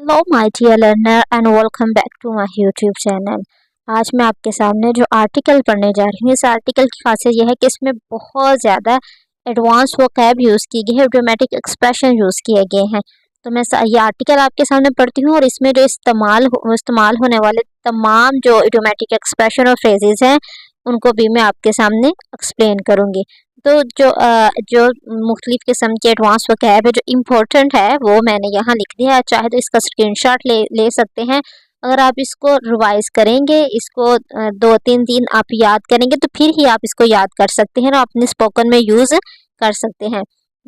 Hello my dear learner and welcome back to my YouTube channel. आज मैं आपके सामने जो आर्टिकल पढ़ने जा रही हूँ, इस आर्टिकल की खासियत यह है कि इसमें बहुत ज़्यादा एडवांस वोकैब यूज़ की गई है, इडियोमैटिक एक्सप्रेशन यूज़ किए गए हैं। तो मैं ये आर्टिकल आपके सामने पढ़ती हूँ और इसमें जो इस्तेमाल होने वाले तमाम जो इडियोमैटिक एक्सप्रेशन और फ्रेजेस हैं उनको भी मैं आपके सामने एक्सप्लेन करूँगी। तो जो मुख्तलिफ किस्म के एडवांस वोकैब है जो इम्पोर्टेंट है वो मैंने यहाँ लिख दिया है। चाहे तो इसका स्क्रीनशॉट ले सकते हैं। अगर आप इसको रिवाइज करेंगे, इसको 2-3 दिन आप याद करेंगे तो फिर ही आप इसको याद कर सकते हैं और अपने स्पोकन में यूज़ कर सकते हैं।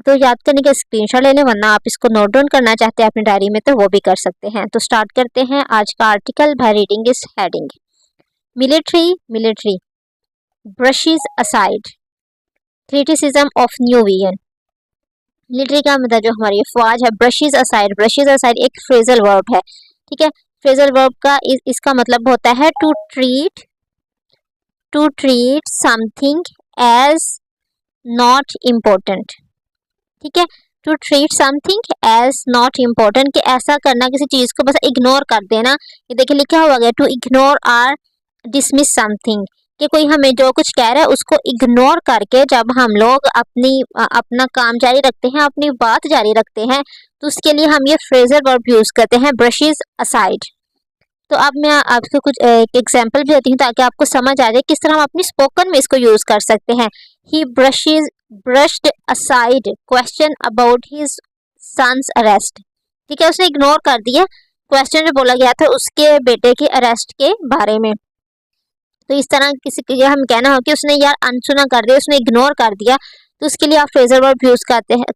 तो याद करने का स्क्रीनशॉट ले लें, वरना आप इसको नोट डाउन करना चाहते हैं अपनी डायरी में तो वो भी कर सकते हैं। तो स्टार्ट करते हैं आज का आर्टिकल बाय रीडिंग इस heading. Military brushes aside criticism of new vision. Military का मतलब जो हमारी फौज है, ब्रशेस असाइड एक फ्रेजल वर्ब है। ठीक है, फ्रेजल वर्ब का इसका मतलब होता है to treat something as not important. ठीक है, to treat something as not important, कि ऐसा करना किसी चीज को बस इग्नोर कर देना। ये देखिए लिखा हुआ गया टू इग्नोर और डिसमिस समथिंग, कि कोई हमें जो कुछ कह रहा है उसको इग्नोर करके जब हम लोग अपना काम जारी रखते हैं, अपनी बात जारी रखते हैं, तो उसके लिए हम ये फ्रेजल वर्ब यूज करते हैं, ब्रशेस असाइड। तो अब मैं आपको कुछ एक एग्जांपल भी देती हूँ ताकि आपको समझ आ जाए किस तरह हम अपनी स्पोकन में इसको यूज कर सकते हैं। He brushed aside question about his sons arrest. ठीक है, उसने इग्नोर कर दिया क्वेश्चन जो बोला गया था उसके बेटे के अरेस्ट के बारे में। तो इस तरह किसी के हम कहना हो कि उसने यार अनसुना कर दिया, उसने इग्नोर कर दिया, तो उसके लिए आप फ्रेजल वर्ब यूज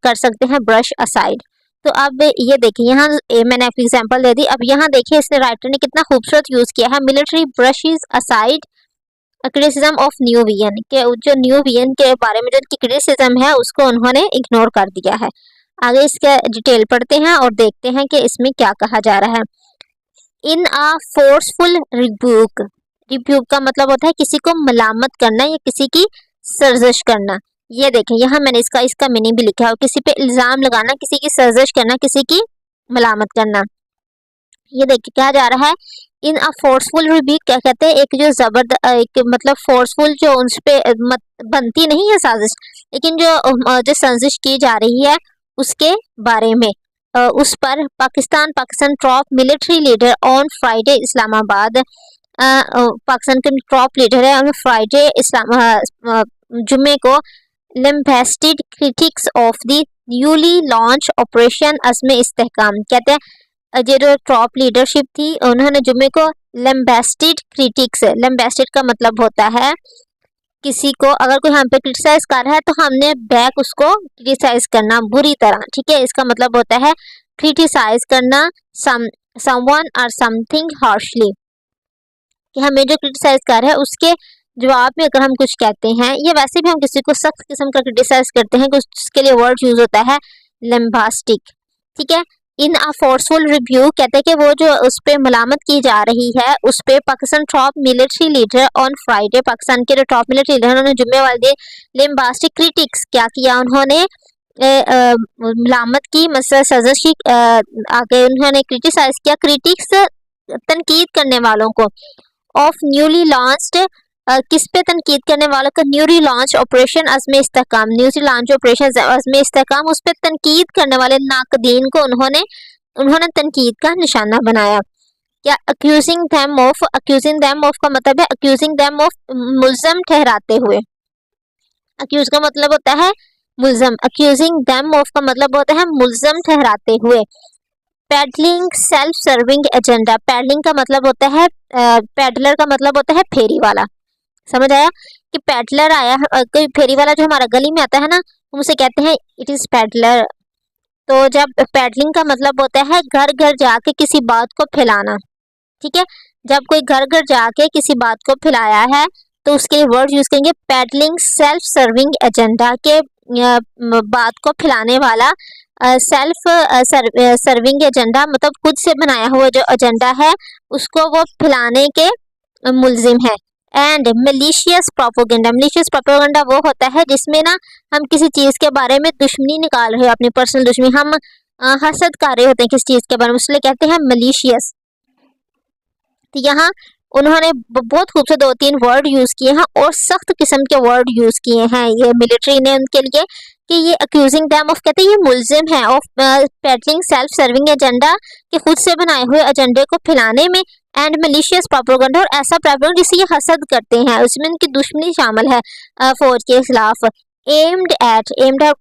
कर सकते हैं ब्रश असाइड। तो अब ये देखिए यहाँ मैंने आपको एग्जांपल दे दी। अब यहाँ देखिए इसने राइटर ने कितना खूबसूरत यूज किया है, military brushes aside criticism of new vision, के जो न्यू विजन के बारे में जो क्रिटिसिज्म है उसको उन्होंने इग्नोर कर दिया है। आगे इसके डिटेल पढ़ते हैं और देखते हैं कि इसमें क्या कहा जा रहा है। इन अ फोर्सफुल रिब्यूक का मतलब होता है किसी को मलामत करना या किसी की सर्जिश करना। ये देखें यहाँ मैंने इसका मीनिंग भी लिखा है, किसी पे इल्जाम लगाना, किसी की सर्जिश करना, किसी की मलामत करना। ये देखिए क्या जा रहा है, इन अ फोर्सफुल रिब्यूक क्या कहते हैं, एक जो एक मतलब फोर्सफुल जो उन पे बनती नहीं है साजिश, लेकिन जो साजिश की जा रही है उसके बारे में उस पर Pakistan top military leader on Friday Islamabad, Pakistan के टॉप लीडर है और फ्राइडे जुम्मे को lambasted critics of the newly launch operation Azm Istehkam. कहते हैं ये जो टॉप लीडरशिप थी उन्होंने जुम्मे को लैम्बेस्टेड क्रिटिक्स, लैम्बेस्टेड का मतलब होता है किसी को अगर कोई हम पे क्रिटिसाइज कर रहा है तो हमने बैक उसको क्रिटिसाइज करना बुरी तरह। ठीक है, इसका मतलब होता है क्रिटिसाइज करना समवन और समथिंग हार्शली, कि हमें जो क्रिटिसाइज कर रहा है उसके जवाब में अगर हम कुछ कहते हैं या वैसे भी हम किसी को सख्त किस्म का क्रिटिसाइज करते हैं, उसके लिए वर्ड यूज होता है लैम्बास्टिक। ठीक है, इन अ फोर्सफुल रिव्यू कहते हैं कि वो जो उस पर मलामत की जा रही है उस पर Pakistan top military leader on Friday, Pakistan के जो टॉप मिलिट्री लीडर उन्होंने जुम्मेवार दिए लैम्बास्टिक क्रिटिक्स, क्या किया उन्होंने मलामत की, मतलब सजश की, आगे उन्होंने क्रिटिसाइज किया, क्रिटिक्स तनकीद करने वालों को, ऑफ न्यूली लॉन्च्ड किस पे तनकीद करने वालों को, newly launch operation Azm Istehkam, newly launch operation Azm Istehkam, उस पे तनकीद करने वाले नाकदीन को उन्होंने तनकीद का निशाना बनाया। क्या अक्यूजिंग देम ऑफ का मतलब है अक्यूजिंग देम ऑफ मुल्ज़म ठहराते हुए, अक्यूज का मतलब होता है मुल्ज़म, अक्यूजिंग देम ऑफ का मतलब होता है मुल्ज़म ठहराते हुए। Peddling self serving agenda, peddling का मतलब होता है पैडलर का मतलब होता है फेरी वाला। समझ आया कि पैडलर आया, कोई फेरी वाला जो हमारा गली में आता है ना, हम उसे कहते हैं इट इज पैडलर। तो जब पैडलिंग का मतलब होता है घर घर जाके किसी बात को फैलाना। ठीक है, जब कोई घर घर जाके किसी बात को फैलाया है तो उसके लिए वर्ड यूज करेंगे पैडलिंग सेल्फ सर्विंग एजेंडा, के बात को फैलाने वाला सेल्फ सर्विंग एजेंडा, मतलब खुद से बनाया हुआ जो एजेंडा है उसको वो फैलाने के मुल्जिम है। एंड मलिशियस प्रोपोगेंडा वो होता है जिसमें ना हम किसी चीज के बारे में दुश्मनी निकाल रहे हो, अपनी पर्सनल दुश्मनी, हम हसद कर रहे होते हैं किस चीज़ के बारे में, इसलिए कहते हैं मलिशियस। तो यहाँ उन्होंने बहुत खूबसूरत 2-3 वर्ड यूज़ किए हैं और सख्त किस्म के वर्ड यूज़ किए हैं ये मिलिट्री ने उनके लिए, कि ये अक्यूजिंग दैम ऑफ, कहते हैं ये मुलजिम है of pedalling self serving agenda, कि खुद से बनाए हुए एजेंडे को फैलाने में, एंड मलिशियस प्रोपेगेंडा, और ऐसा प्रोपेगेंडा जिसे ये हसद करते हैं, उसमें उनकी दुश्मनी शामिल है फौज के खिलाफ। एम्ड एट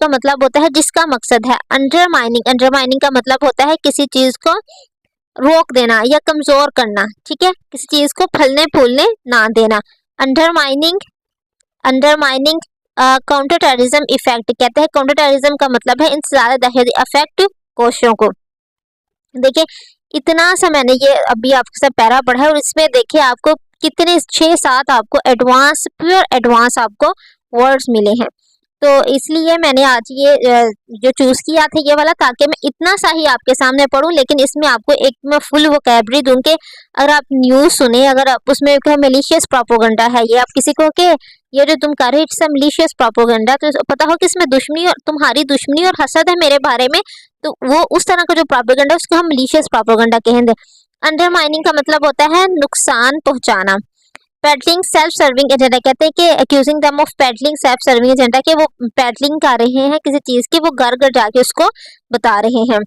का मतलब होता है जिसका मकसद है। अंडरमाइनिंग का मतलब होता है किसी चीज़ को रोक देना या कमजोर करना, ठीक है, किसी चीज को फलने फूलने ना देना। अंडरमाइनिंग काउंटर टेररिज्म इफेक्ट, कहते हैं काउंटर टेररिज्म का मतलब है इंसदाद दहशती अफेक्ट कोशिशों को। देखिए इतना सा मैंने ये अभी आपके साथ पैरा पढ़ा है और इसमें देखिए आपको कितने 6-7 आपको एडवांस, प्योर एडवांस आपको वर्ड्स मिले हैं। तो इसलिए मैंने आज ये जो चूज़ किया था ये वाला, ताकि मैं इतना सा ही आपके सामने पढ़ूं, लेकिन इसमें आपको एक मैं फुल वोकैबुलरी दूं कि अगर आप न्यूज़ सुने, अगर आप उसमें क्या मलिशियस प्रोपेगेंडा है, ये आप किसी को के ये जो तुम कर रहे इट्स मलिशियस प्रोपेगेंडा, तो पता हो कि इसमें दुश्मनी और तुम्हारी दुश्मनी और हसद है मेरे बारे में, तो वो उस तरह का जो प्रोपेगेंडा उसको हम मलिशियस प्रोपेगेंडा कहेंगे। अंडरमाइनिंग का मतलब होता है नुकसान पहुंचाना। पेडलिंग सेल्फ सर्विंग एजेंडा, कहते हैं कि अक्यूजिंग दम of pedalling self serving agenda, कि वो पेडलिंग कर रहे हैं किसी चीज की, वो घर घर जाके उसको बता रहे हैं।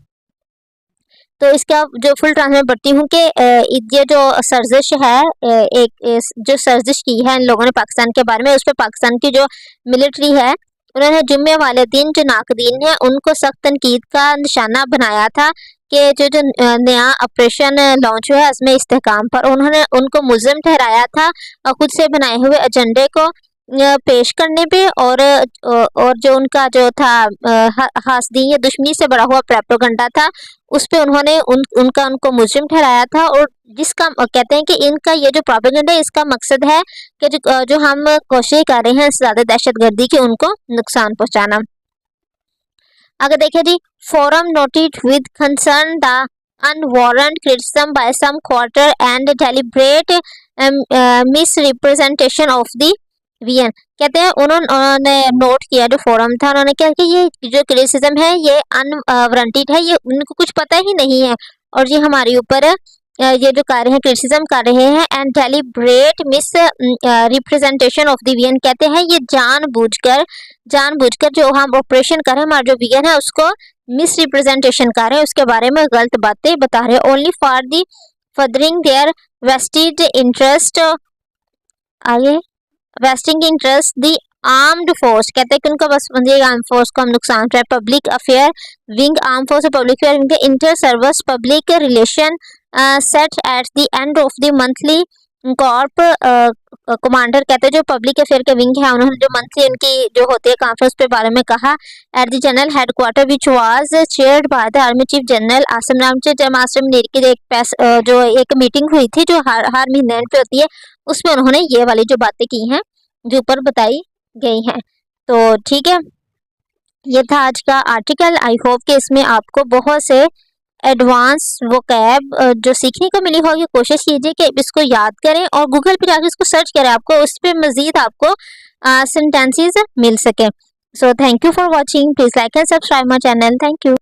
तो इसका जो फुल ट्रांसलेट पढ़ती हूँ कि ये जो सर्जिश है, एक जो सर्जिश की है इन लोगों ने पाकिस्तान के बारे में, उस पर पाकिस्तान की जो मिलिट्री है उन्होंने जुम्मे वाले दिन जो नाकदीन है उनको सख्त तनकीद का निशाना बनाया था कि जो नया ऑपरेशन लॉन्च हुआ है उसमें इस्तेहकाम पर उन्होंने उनको मुलजिम ठहराया था और खुद से बनाए हुए एजेंडे को पेश करने पे, और जो उनका जो था हासदी या दुश्मनी से बड़ा हुआ प्रोपेगेंडा था उस पे उन्होंने उनको मुजरिम ठहराया था। और जिसका कहते हैं कि इनका ये जो प्रोपेगेंडा है इसका मकसद है कि जो हम कोशिश कर रहे हैं ज़्यादा दहशतगर्दी की उनको नुकसान पहुंचाना। अगर देखें जी, forum noted with concern the unwarranted criticism by some quarter and deliberate misrepresentation of the view, कहते हैं उन्होंने नोट किया, जो फोरम था उन्होंने क्या कि ये जो क्रिटिसिज्म है ये अनवारंटेड है, ये उनको कुछ पता ही नहीं है और ये हमारे ऊपर ये जो कर रहे हैं क्रिटिसिज्म कर रहे हैं। And deliberate misrepresentation of the view, कहते हैं ये जानबूझकर जो हम ऑपरेशन कर रहे हैं, हमारा जो वीएन है उसको मिस रिप्रेजेंटेशन कर रहे हैं, उसके बारे में गलत बातें बता रहे हैं। Only for the furthering their vested interest, आइए wasting interest the armed force, कहते हैं कि उनका बस आर्म फोर्स को हम नुकसान है। Public affair wing, arm force और public affair wing, inter service public relation said at the end of the monthly corp commander, कहते हैं जो पब्लिक अफेयर के विंग है उन्होंने जो मंथली उनकी जो होती है कॉन्फ्रेंस के बारे में कहा। At the general headquarter which was chaired by the army chief general Asim Munir की जो एक मीटिंग हुई थी जो हर महीने पे होती है, उसमें उन्होंने ये वाली जो बातें की हैं जो ऊपर बताई गई हैं। तो ठीक है, ये था आज का आर्टिकल। आई होप कि इसमें आपको बहुत से एडवांस वोकैब जो सीखने को मिली होगी। कोशिश कीजिए कि इसको याद करें और गूगल पे जाकर इसको सर्च करें, आपको उस पर मजीद आपको सेंटेंसेस मिल सके। So thank you for watching, please like and subscribe my channel. Thank you.